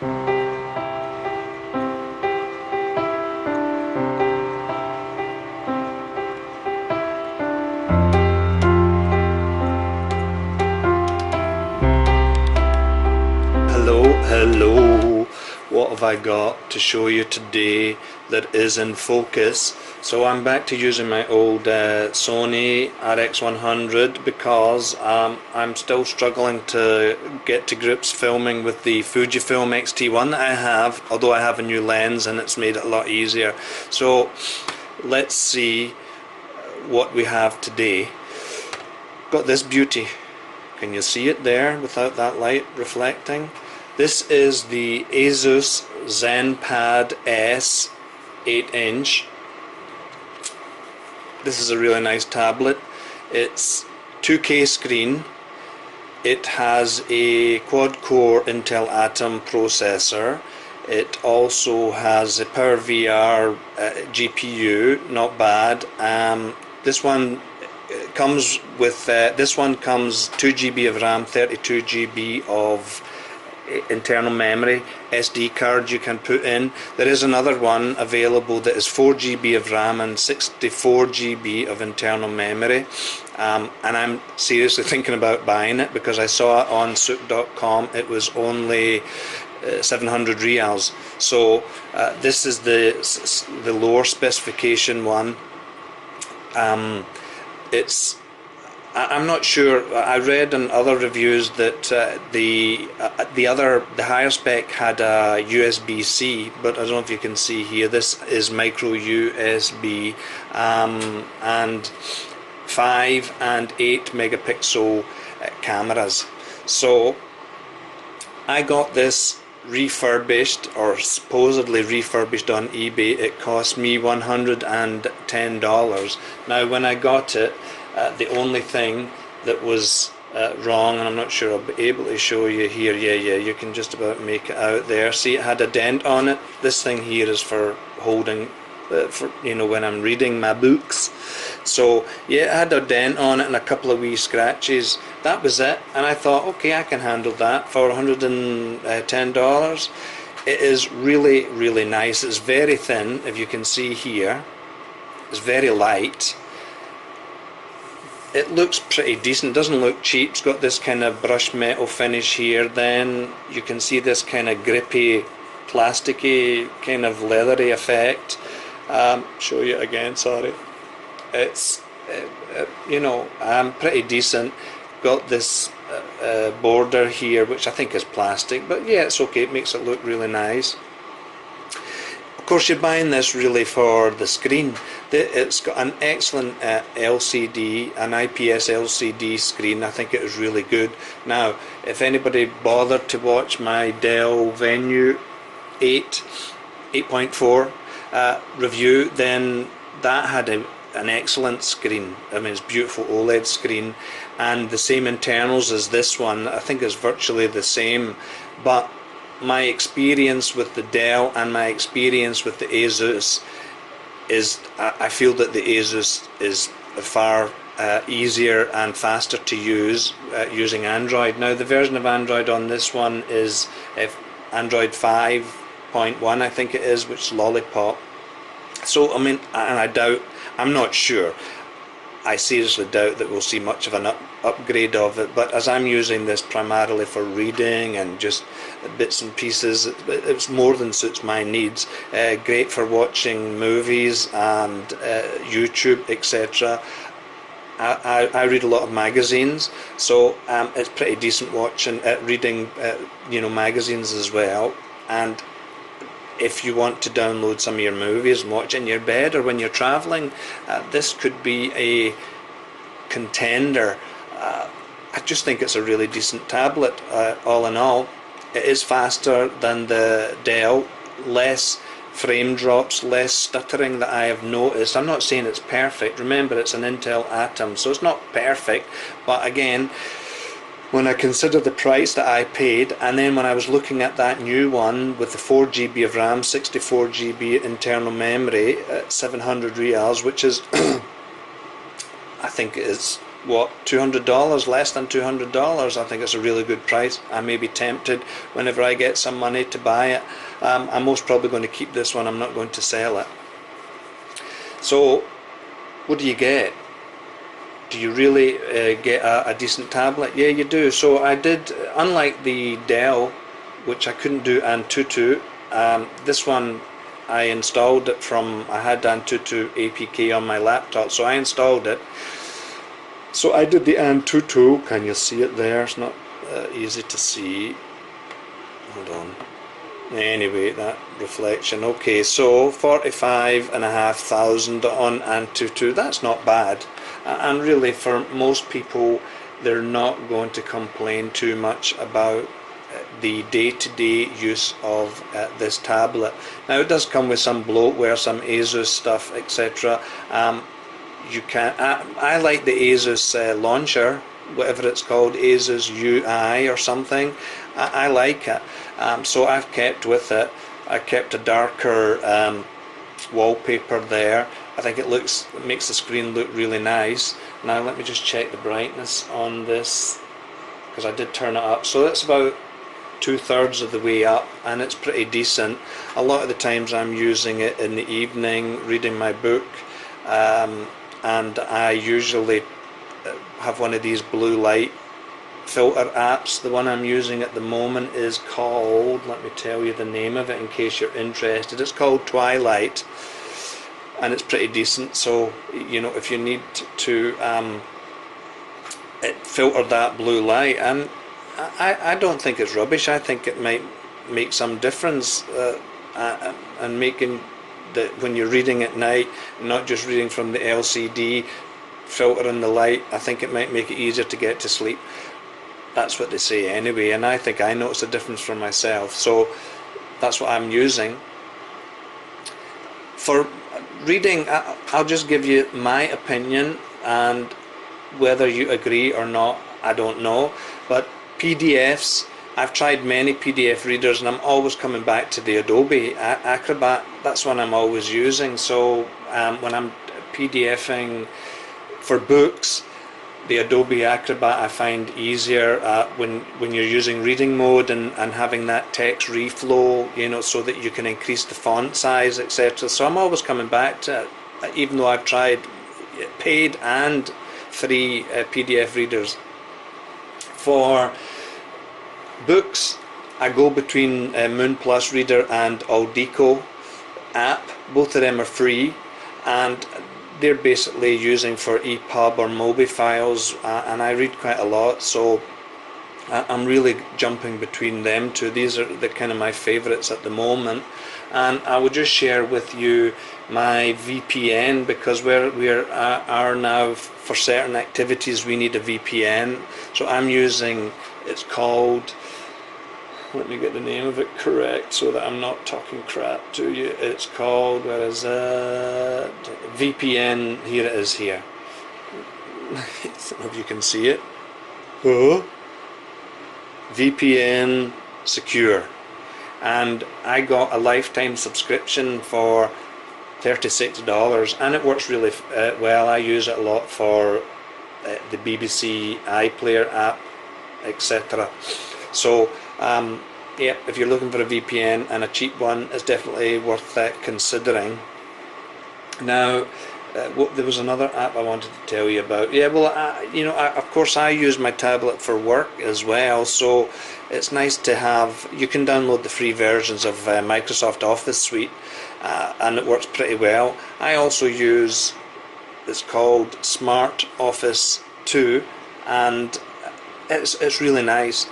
Hello, what have I got to show you today that is in focus? So I'm back to using my old Sony RX100 because I'm still struggling to get to grips filming with the Fujifilm X-T1 that I have, although I have a new lens and it's made it a lot easier. So let's see what we have today. Got this beauty. Can you see it there without that light reflecting? This is the Asus Zenpad S 8-inch. This is a really nice tablet. It's 2K screen. It has a quad-core Intel Atom processor. It also has a PowerVR GPU, not bad. This one comes with 2 GB of RAM, 32 GB of internal memory, SD card you can put in. There is another one available that is 4 GB of RAM and 64 GB of internal memory, and I'm seriously thinking about buying it because I saw it on souk.com. It was only 700 reals. So this is the lower specification one. I'm not sure. I read in other reviews that the higher spec had a USB-C, but I don't know if you can see here. This is micro USB, and 5 and 8 megapixel cameras. So I got this refurbished, or supposedly refurbished, on eBay. It cost me $110. Now when I got it, the only thing that was wrong, and I'm not sure I'll be able to show you here, yeah, you can just about make it out there. See, it had a dent on it. This thing here is for holding, for, you know, when I'm reading my books. So yeah, it had a dent on it and a couple of wee scratches. That was it, and I thought, okay, I can handle that for $110. It is really, really nice. It's very thin, if you can see here. It's very light. It looks pretty decent, doesn't look cheap. It's got this kind of brushed metal finish here. Then you can see this kind of grippy, plasticky, kind of leathery effect. Show you again, sorry. It's, you know, pretty decent. Got this border here, which I think is plastic, but yeah, it's okay. It makes it look really nice. Of course, you're buying this really for the screen. It's got an excellent LCD, an IPS LCD screen. I think it is really good. Now, if anybody bothered to watch my Dell Venue 8.4 review, then that had an excellent screen. I mean, it's beautiful OLED screen, and the same internals as this one. I think it's virtually the same, but my experience with the Dell and my experience with the Asus is, I feel that the Asus is far easier and faster to use using Android. Now, the version of Android on this one is Android 5.1, I think it is, which is Lollipop. So I mean, and I'm not sure, I seriously doubt that we'll see much of an upgrade of it, but as I'm using this primarily for reading and just bits and pieces, it's more than suits my needs. Great for watching movies and YouTube, etc. I read a lot of magazines, so it's pretty decent watching, reading, you know, magazines as well. And if you want to download some of your movies and watch it in your bed or when you're traveling, this could be a contender. I just think it's a really decent tablet, all in all. It is faster than the Dell, less frame drops, less stuttering that I have noticed. I'm not saying it's perfect. Remember, it's an Intel Atom, so it's not perfect, but again, when I consider the price that I paid, and then when I was looking at that new one with the 4 GB of RAM, 64 GB internal memory at 700 reals, which is I think it is what, $200, less than $200. I think it's a really good price. I may be tempted whenever I get some money to buy it. I'm most probably going to keep this one. I'm not going to sell it. So what do you get? Do you really get a decent tablet? Yeah, you do. So I did, unlike the Dell, which I couldn't do Antutu, this one I installed it from, I had Antutu APK on my laptop, so I installed it. So I did the Antutu. Can you see it there? It's not easy to see. Hold on. Anyway, that reflection. Okay, so 45,500 on Antutu. That's not bad. And really, for most people, they're not going to complain too much about the day-to-day use of this tablet. Now, it does come with some bloatware, some Asus stuff, etc. You can. I like the Asus launcher, whatever it's called, Asus UI or something. I like it. So I've kept with it. I kept a darker wallpaper there. I think it makes the screen look really nice. Now let me just check the brightness on this, because I did turn it up. So that's about 2/3 of the way up, and it's pretty decent. A lot of the times I'm using it in the evening, reading my book. And I usually have one of these blue light filter apps. The one I'm using at the moment is called, let me tell you the name of it in case you're interested, it's called Twilight, and it's pretty decent. So, you know, if you need to filter that blue light, and I don't think it's rubbish. I think it might make some difference and making that when you're reading at night, not just reading from the LCD, filtering the light, I think it might make it easier to get to sleep. That's what they say anyway, and I think I notice a difference for myself. So that's what I'm using. For reading, I'll just give you my opinion, and whether you agree or not, I don't know. But PDFs, I've tried many PDF readers, and I'm always coming back to the Adobe Acrobat. That's one I'm always using. So when I'm PDFing for books, the Adobe Acrobat I find easier when you're using reading mode and having that text reflow, you know, so that you can increase the font size, etc. So I'm always coming back to it, even though I've tried paid and free PDF readers. For books, I go between Moon Plus Reader and Aldico app. Both of them are free, and they're basically using for EPUB or MOBI files, and I read quite a lot, so I'm really jumping between them two. These are the kind of my favorites at the moment. And I would just share with you my VPN, because we are now, for certain activities we need a VPN. So I'm using, it's called, let me get the name of it correct so that I'm not talking crap to you. It's called, where is it? VPN, here it is here. I don't know if you can see it. Oh. VPN Secure. And I got a lifetime subscription for $36, and it works really well. I use it a lot for the BBC iPlayer app, etc. So yeah, if you're looking for a VPN and a cheap one, it's definitely worth considering. Now, there was another app I wanted to tell you about. Yeah, well, you know, of course I use my tablet for work as well, so it's nice to have, you can download the free versions of Microsoft Office Suite, and it works pretty well. I also use, it's called Smart Office 2, and it's really nice.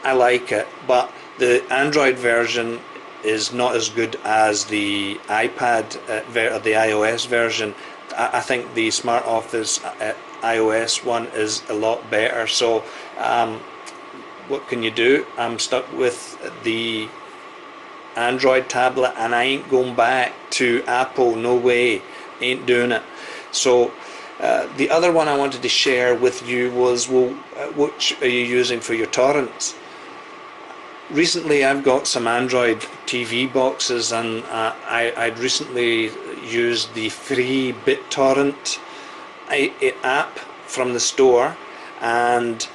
I like it, but the Android version is not as good as the iPad or the iOS version. I think the Smart Office iOS one is a lot better. So what can you do? I'm stuck with the Android tablet, and I ain't going back to Apple. No way, ain't doing it. So the other one I wanted to share with you was, well, which are you using for your torrents? Recently I've got some Android TV boxes, and I'd recently used the free BitTorrent app from the store, and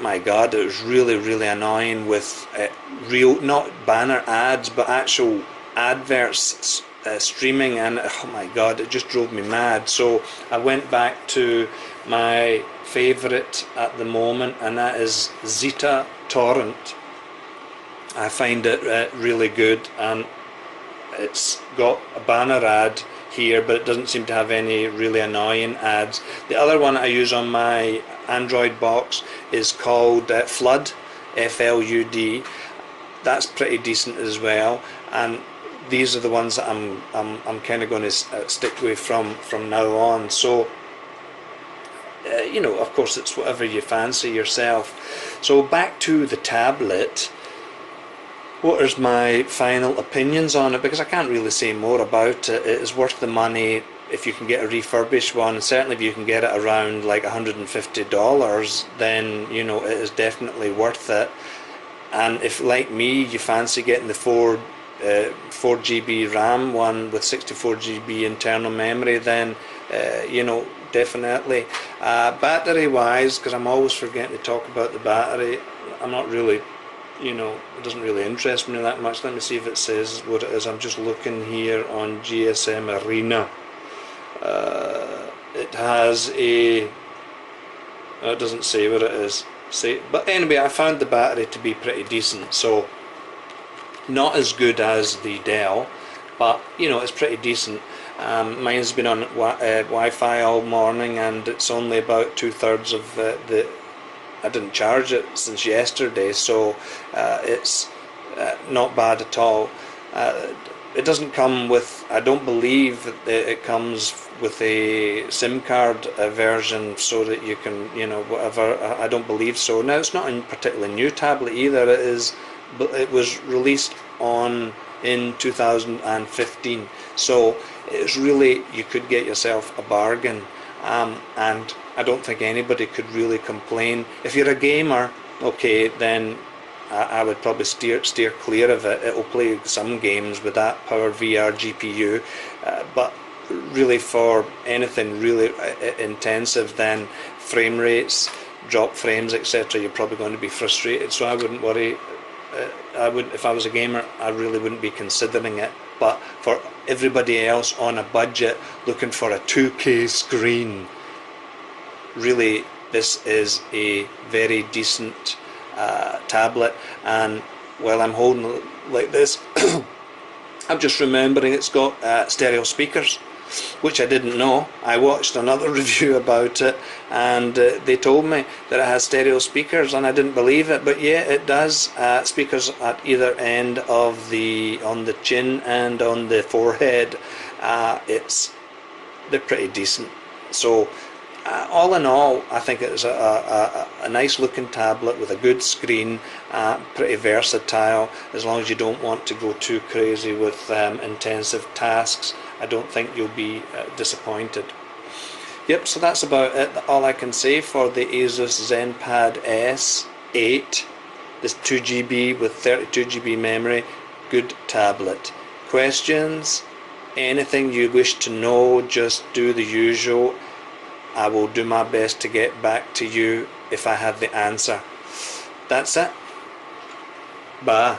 my god, it was really annoying with real, not banner ads, but actual adverts streaming, and oh my god, it just drove me mad. So I went back to my favourite at the moment, and that is Zeta Torrent. I find it really good, and it's got a banner ad here, but it doesn't seem to have any really annoying ads. The other one I use on my Android box is called Flood, F-L-U-D. That's pretty decent as well, and these are the ones that I'm kind of going to stick with from now on. So you know, of course, it's whatever you fancy yourself. So back to the tablet. What is my final opinions on it? Because I can't really say more about it. It is worth the money if you can get a refurbished one. Certainly if you can get it around like $150, then you know it is definitely worth it. And if, like me, you fancy getting the 4 GB RAM one with 64 GB internal memory, then you know, definitely. Battery wise, because I'm always forgetting to talk about the battery, I'm not really, you know, it doesn't really interest me that much. Let me see if it says what it is. I'm just looking here on GSM Arena. It has a, it doesn't say what it is. But anyway, I found the battery to be pretty decent. So not as good as the Dell, but you know, it's pretty decent. Mine's been on Wi-Fi all morning, and it's only about 2/3 of the. I didn't charge it since yesterday, so it's not bad at all. It doesn't come with, I don't believe that it comes with a SIM card version so that you can, you know, whatever. I don't believe so. Now, it's not a particularly new tablet either. It was released in 2015, so it's really, you could get yourself a bargain. And I don't think anybody could really complain. If you're a gamer, okay, then I would probably steer clear of it. It'll play some games with that Power VR GPU, but really for anything really intensive, then frame rates, drop frames, etc., you're probably going to be frustrated. So I wouldn't worry. If I was a gamer, I really wouldn't be considering it. But for everybody else on a budget looking for a 2K screen, really this is a very decent tablet. And while I'm holding it like this, I'm just remembering it's got stereo speakers, which I didn't know. I watched another review about it, and they told me that it has stereo speakers, and I didn't believe it, but yeah, it does. Speakers at either end of on the chin and on the forehead. They're pretty decent. So all in all, I think it's a nice looking tablet with a good screen, pretty versatile. As long as you don't want to go too crazy with intensive tasks, I don't think you'll be disappointed. Yep, so that's about it. All I can say for the Asus Zenpad S8. This 2GB with 32GB memory. Good tablet. Questions? Anything you wish to know, just do the usual. I will do my best to get back to you if I have the answer. That's it. Bye.